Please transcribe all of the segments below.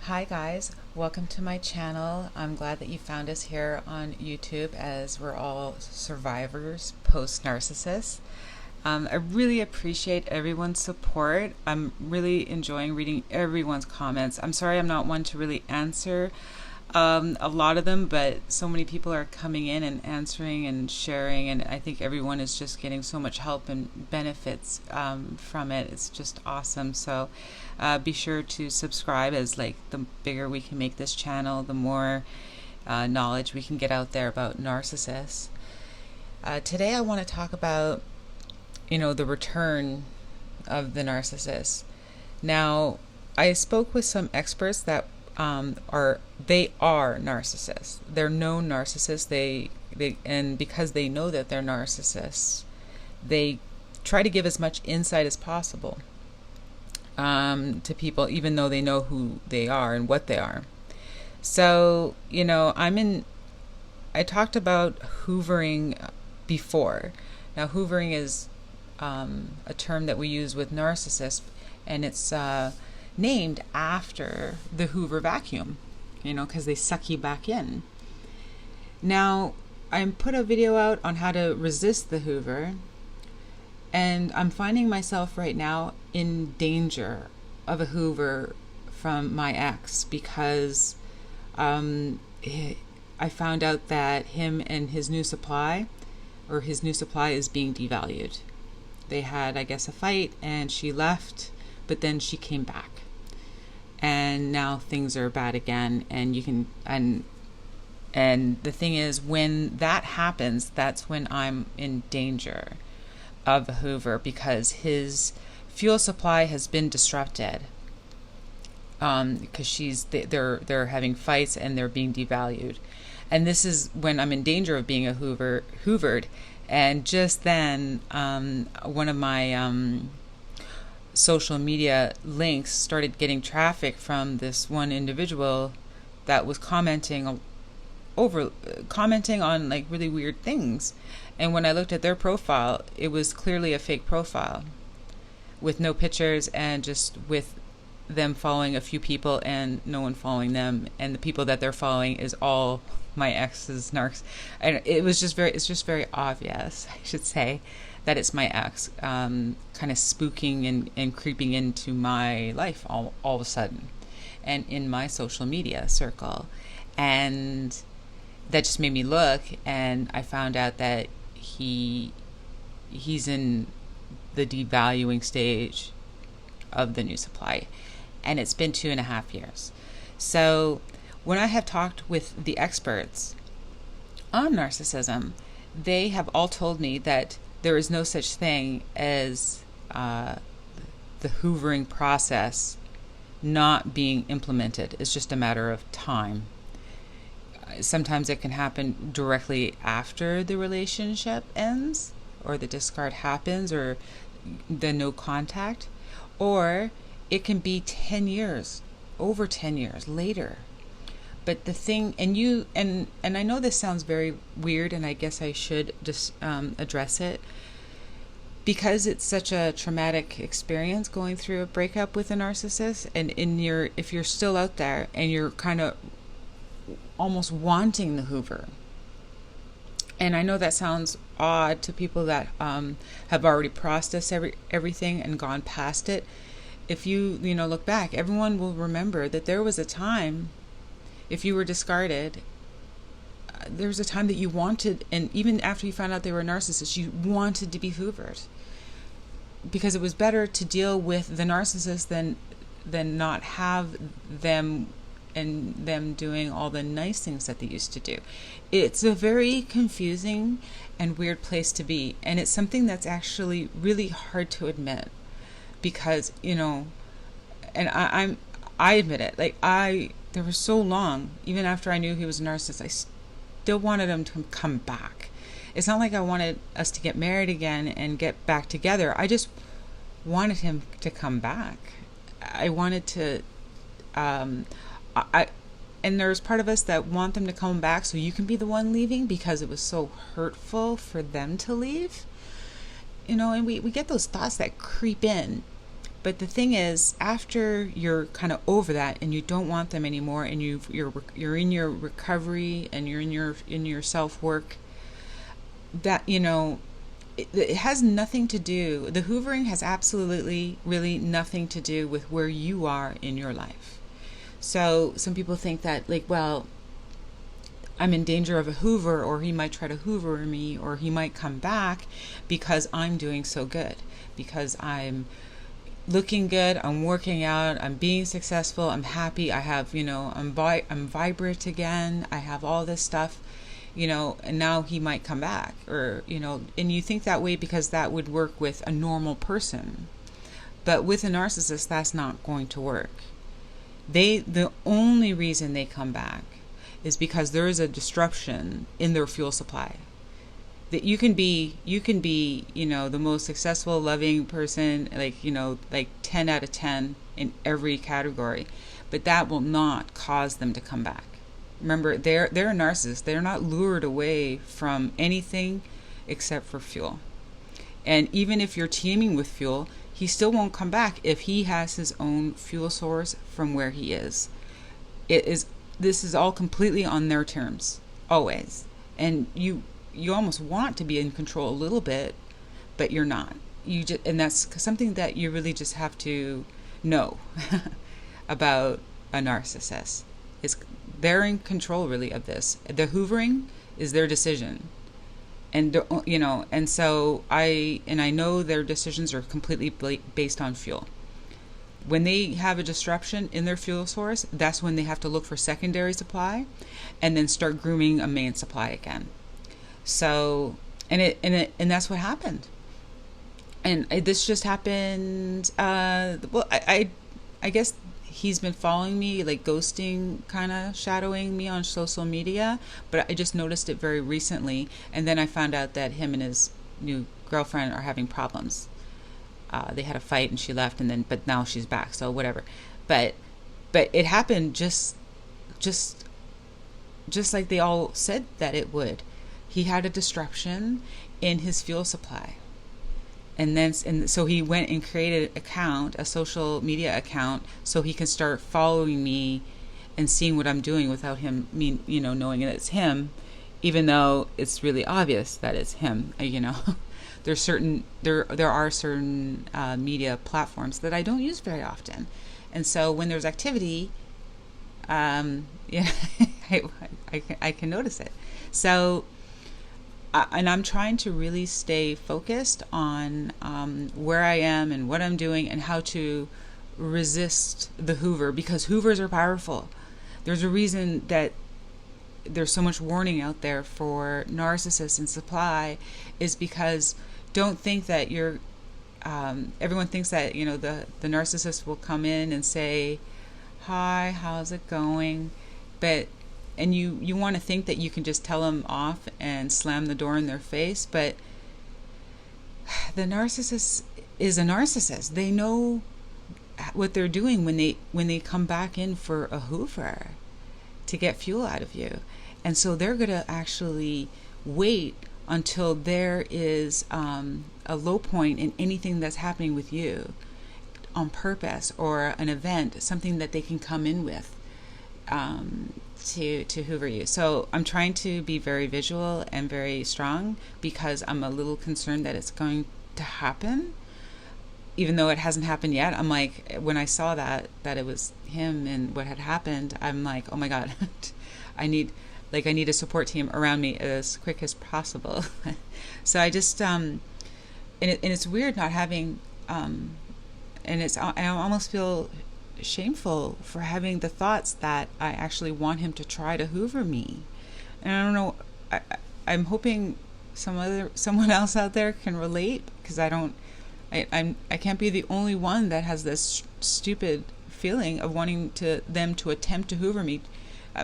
Hi guys, welcome to my channel. I'm glad that you found us here on YouTube as we're all survivors post Narcissist. I really appreciate everyone's support. I'm really enjoying reading everyone's comments. I'm sorry I'm not one to really answer a lot of them, but so many people are coming in and answering and sharing, and I think everyone is just getting so much help and benefits from it. It's just awesome. So be sure to subscribe, as like the bigger we can make this channel, the more knowledge we can get out there about narcissists. Today I want to talk about the return of the narcissist. Now, I spoke with some experts that are narcissists. They're known narcissists. And because they know that they're narcissists, they try to give as much insight as possible to people, even though they know who they are and what they are. So, I talked about hoovering before. Now, hoovering is a term that we use with narcissists, and it's named after the Hoover vacuum, because they suck you back in. Now, I put a video out on how to resist the Hoover, and I'm finding myself right now in danger of a Hoover from my ex, because I found out that him and his new supply is being devalued. They had, I guess, a fight, and she left, but then she came back. And now things are bad again, and the thing is, when that happens, that's when I'm in danger of a Hoover, because his fuel supply has been disrupted. Because they're having fights and they're being devalued, and this is when I'm in danger of being hoovered. And just then, one of my social media links started getting traffic from this one individual that was commenting on like really weird things. And when I looked at their profile, it was clearly a fake profile with no pictures, and just with them following a few people and no one following them, and the people that they're following is all my ex's narcs. And it's just very obvious, I should say, that it's my ex kind of spooking and creeping into my life all of a sudden, and in my social media circle. And that just made me look, and I found out that he's in the devaluing stage of the new supply, and it's been 2.5 years. So when I have talked with the experts on narcissism, they have all told me that there is no such thing as the hoovering process not being implemented. It's just a matter of time. Sometimes it can happen directly after the relationship ends, or the discard happens, or the no contact, or it can be 10 years, over 10 years later. But the thing, and I know this sounds very weird, and I guess I should just address it, because it's such a traumatic experience going through a breakup with a narcissist, and if you're still out there and you're kind of almost wanting the Hoover. And I know that sounds odd to people that have already processed everything and gone past it. If you look back, everyone will remember that there was a time, if you were discarded, there was a time that you wanted, and even after you found out they were a narcissist, you wanted to be hoovered, because it was better to deal with the narcissist than not have them, and them doing all the nice things that they used to do. It's a very confusing and weird place to be, and it's something that's actually really hard to admit, because and I admit it, like there was so long, even after I knew he was a narcissist, I still wanted him to come back. It's not like I wanted us to get married again and get back together. I just wanted him to come back. I wanted to and there's part of us that want them to come back so you can be the one leaving, because it was so hurtful for them to leave. And we get those thoughts that creep in. But the thing is, after you're kind of over that and you don't want them anymore, and you're in your recovery and you're in your self work, that it has nothing to do. The hoovering has absolutely really nothing to do with where you are in your life. So some people think that, like, well, I'm in danger of a hoover, or he might try to hoover me, or he might come back because I'm doing so good, because I'm looking good, I'm working out, I'm being successful, I'm happy, I have, I'm vibrant again, I have all this stuff, and now he might come back, or, and you think that way because that would work with a normal person. But with a narcissist, that's not going to work. The only reason they come back is because there is a disruption in their fuel supply. That you can be, the most successful, loving person, like 10 out of 10 in every category, but that will not cause them to come back. Remember, they're a narcissist. They're not lured away from anything except for fuel. And even if you're teaming with fuel, he still won't come back if he has his own fuel source from where he is. This is all completely on their terms, always. And you almost want to be in control a little bit, but you're not. And that's something that you really just have to know about a narcissist. They're in control, really, of this. The hoovering is their decision, and and so I know their decisions are completely based on fuel. When they have a disruption in their fuel source, that's when they have to look for secondary supply, and then start grooming a main supply again. So, and that's what happened. And this just happened. I guess he's been following me, like ghosting, kind of shadowing me on social media. But I just noticed it very recently, and then I found out that him and his new girlfriend are having problems. They had a fight and she left, but now she's back. So whatever. But it happened just like they all said that it would. He had a disruption in his fuel supply, and so he went and created an account, a social media account, so he can start following me and seeing what I'm doing without him, knowing that it's him, even though it's really obvious that it's him. There are certain media platforms that I don't use very often, and so when there's activity, I can notice it. So. And I'm trying to really stay focused on where I am and what I'm doing and how to resist the hoover, because hoovers are powerful. There's a reason that there's so much warning out there for narcissists and supply, is because don't think that you're everyone thinks that the narcissist will come in and say, hi, how's it going, and you want to think that you can just tell them off and slam the door in their face, but the narcissist is a narcissist. They know what they're doing when they come back in for a hoover to get fuel out of you. And so they're going to actually wait until there is a low point in anything that's happening with you on purpose, or an event, something that they can come in with to hoover you. So I'm trying to be very visual and very strong, because I'm a little concerned that it's going to happen, even though it hasn't happened yet. I'm like, when I saw that it was him and what had happened, I'm like, oh my God, I need a support team around me as quick as possible. So I just and it's weird not having I almost feel shameful for having the thoughts that I actually want him to try to hoover me. And I don't know, I'm hoping someone else out there can relate, because I can't be the only one that has this stupid feeling of wanting them to attempt to hoover me,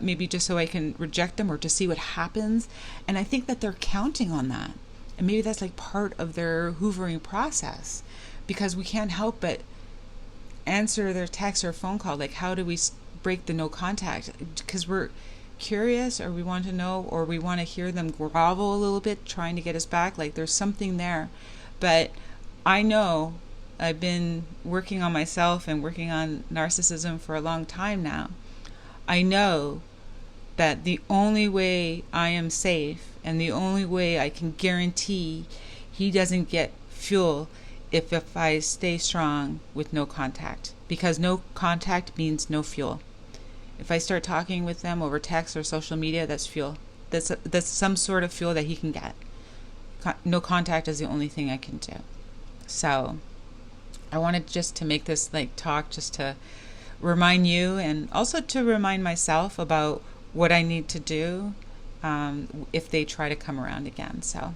maybe just so I can reject them or to see what happens. And I think that they're counting on that, and maybe that's like part of their hoovering process, because we can't help but answer their text or phone call. Like, how do we break the no contact? Because we're curious, or we want to know, or we want to hear them grovel a little bit, trying to get us back. Like, there's something there. But I know I've been working on myself and working on narcissism for a long time now. I know that the only way I am safe and the only way I can guarantee he doesn't get fuel if I stay strong with no contact, because no contact means no fuel. If I start talking with them over text or social media, that's fuel. That's some sort of fuel that he can get. No contact is the only thing I can do. So I wanted just to make this talk just to remind you, and also to remind myself about what I need to do if they try to come around again. So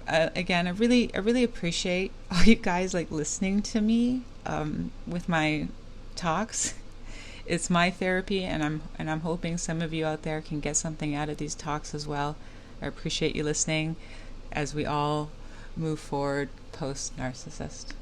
again, I really appreciate all you guys listening to me with my talks. It's my therapy, and I'm hoping some of you out there can get something out of these talks as well. I appreciate you listening as we all move forward post Narcissist.